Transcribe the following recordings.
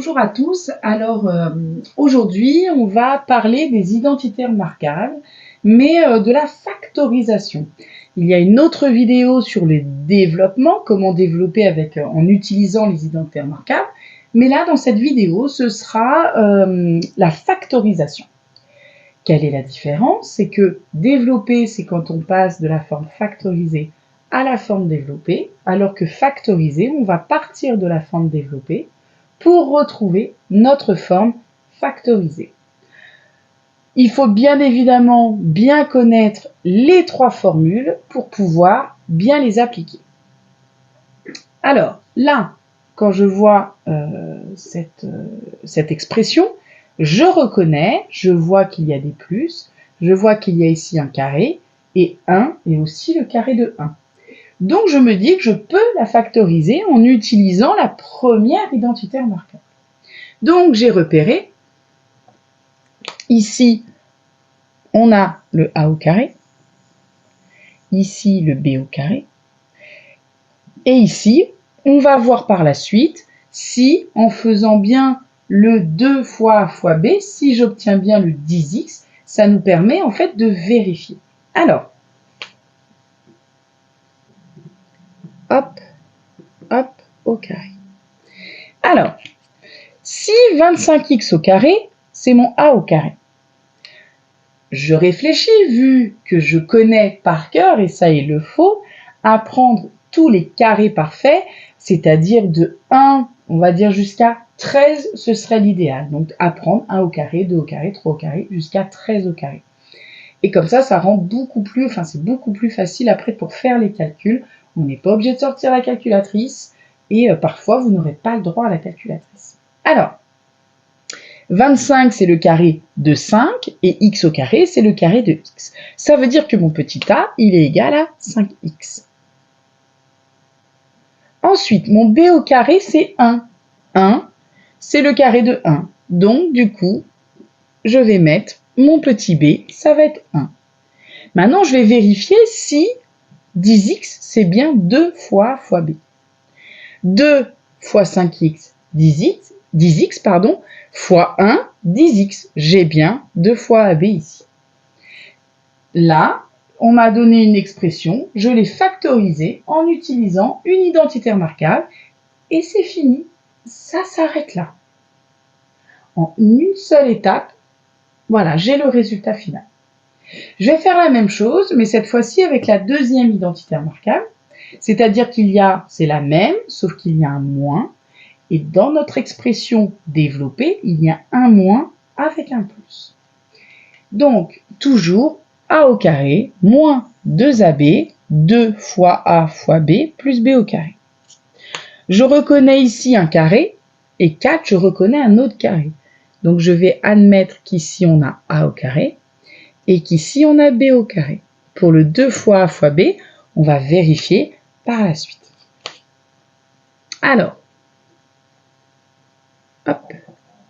Bonjour à tous. Alors aujourd'hui, on va parler des identités remarquables, mais de la factorisation. Il y a une autre vidéo sur le développement, comment développer en utilisant les identités remarquables, mais là, dans cette vidéo, ce sera la factorisation. Quelle est la différence? C'est que développer, c'est quand on passe de la forme factorisée à la forme développée, alors que factoriser, on va partir de la forme développée pour retrouver notre forme factorisée. Il faut bien évidemment bien connaître les trois formules pour pouvoir bien les appliquer. Alors là, quand je vois cette expression, je reconnais, je vois qu'il y a des plus, je vois qu'il y a ici un carré, et 1 et aussi le carré de 1. Donc je me dis que je peux la factoriser en utilisant la première identité remarquable. Donc j'ai repéré, ici on a le a au carré, ici le b au carré, et ici on va voir par la suite si en faisant bien le 2 fois a fois b, si j'obtiens bien le 10x, ça nous permet en fait de vérifier. Alors, hop, hop, au carré. Alors, si 25x au carré, c'est mon a au carré. Je réfléchis, vu que je connais par cœur, et ça il le faut, à prendre tous les carrés parfaits, c'est-à-dire de 1, on va dire jusqu'à 13, ce serait l'idéal. Donc à prendre 1 au carré, 2 au carré, 3 au carré, jusqu'à 13 au carré. Et comme ça rend beaucoup plus, c'est beaucoup plus facile après pour faire les calculs. On n'est pas obligé de sortir la calculatrice, et parfois vous n'aurez pas le droit à la calculatrice. Alors, 25, c'est le carré de 5, et x au carré, c'est le carré de x. Ça veut dire que mon petit a, il est égal à 5x. Ensuite, mon b au carré, c'est 1. 1, c'est le carré de 1. Donc, du coup, je vais mettre mon petit b, ça va être 1. Maintenant, je vais vérifier si 10x, c'est bien 2 fois b. 2 fois 5x, 10x, fois 1, 10x. J'ai bien 2 fois AB ici. Là, on m'a donné une expression, je l'ai factorisée en utilisant une identité remarquable, et c'est fini. Ça s'arrête là. En une seule étape, voilà, j'ai le résultat final. Je vais faire la même chose, mais cette fois-ci avec la deuxième identité remarquable, c'est-à-dire c'est la même, sauf qu'il y a un moins, et dans notre expression développée, il y a un moins avec un plus. Donc, toujours a au carré moins 2ab, 2 fois a fois b, plus b au carré. Je reconnais ici un carré, et 4, je reconnais un autre carré. Donc, je vais admettre qu'ici, on a a au carré, et qu'ici, on a b au carré. Pour le 2 fois a fois b, on va vérifier par la suite. Alors, hop,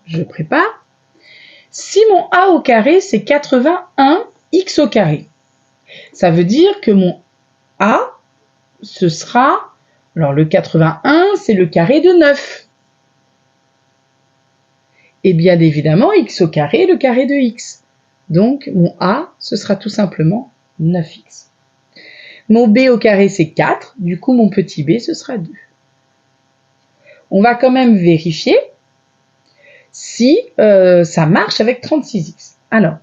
je prépare. Si mon a au carré, c'est 81x au carré, ça veut dire que mon a, ce sera, alors le 81, c'est le carré de 9. Et bien évidemment, x au carré, le carré de x. Donc, mon a, ce sera tout simplement 9x. Mon b au carré, c'est 4. Du coup, mon petit b, ce sera 2. On va quand même vérifier si ça marche avec 36x. Alors,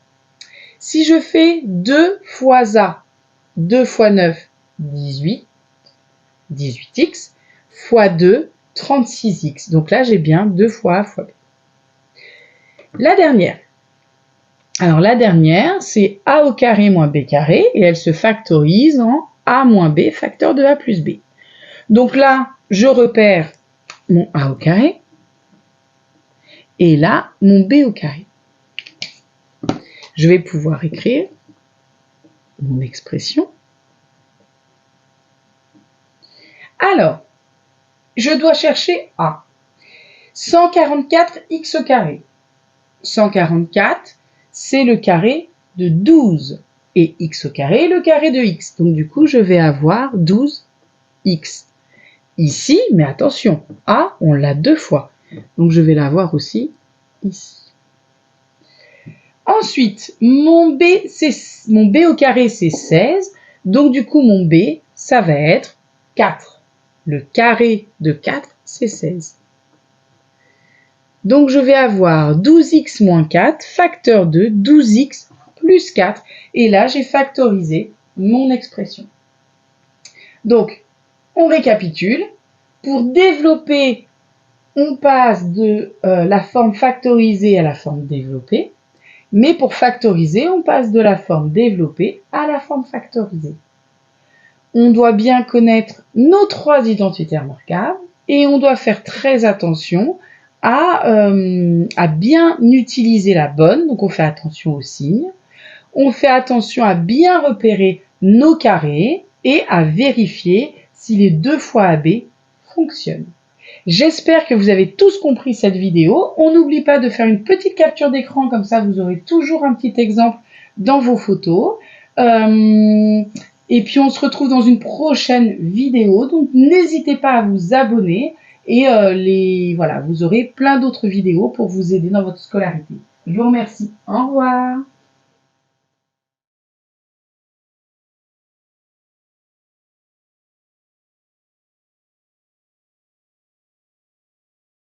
si je fais 2 fois a, 2 fois 9, 18, 18x, fois 2, 36x. Donc là, j'ai bien 2 fois a fois b. La dernière. Alors, la dernière, c'est a au carré moins b carré, et elle se factorise en a moins b facteur de a plus b. Donc là, je repère mon a au carré, et là, mon b au carré. Je vais pouvoir écrire mon expression. Alors, je dois chercher a. 144x au carré. 144, c'est le carré de 12. Et x au carré, le carré de x. Donc du coup, je vais avoir 12x. Ici, mais attention, a, on l'a 2 fois. Donc, je vais l'avoir aussi ici. Ensuite, mon B au carré, c'est 16. Donc, du coup, mon B, ça va être 4. Le carré de 4, c'est 16. Donc, je vais avoir 12x moins 4, facteur de 12x plus 4. Et là, j'ai factorisé mon expression. Donc, on récapitule. Pour développer, on passe de la forme factorisée à la forme développée. Mais pour factoriser, on passe de la forme développée à la forme factorisée. On doit bien connaître nos 3 identités remarquables et on doit faire très attention à bien utiliser la bonne. Donc on fait attention aux signes. On fait attention à bien repérer nos carrés et à vérifier si les 2 fois AB fonctionnent. J'espère que vous avez tous compris cette vidéo. On n'oublie pas de faire une petite capture d'écran, comme ça vous aurez toujours un petit exemple dans vos photos. Et puis on se retrouve dans une prochaine vidéo, donc n'hésitez pas à vous abonner et voilà, vous aurez plein d'autres vidéos pour vous aider dans votre scolarité. Je vous remercie. Au revoir.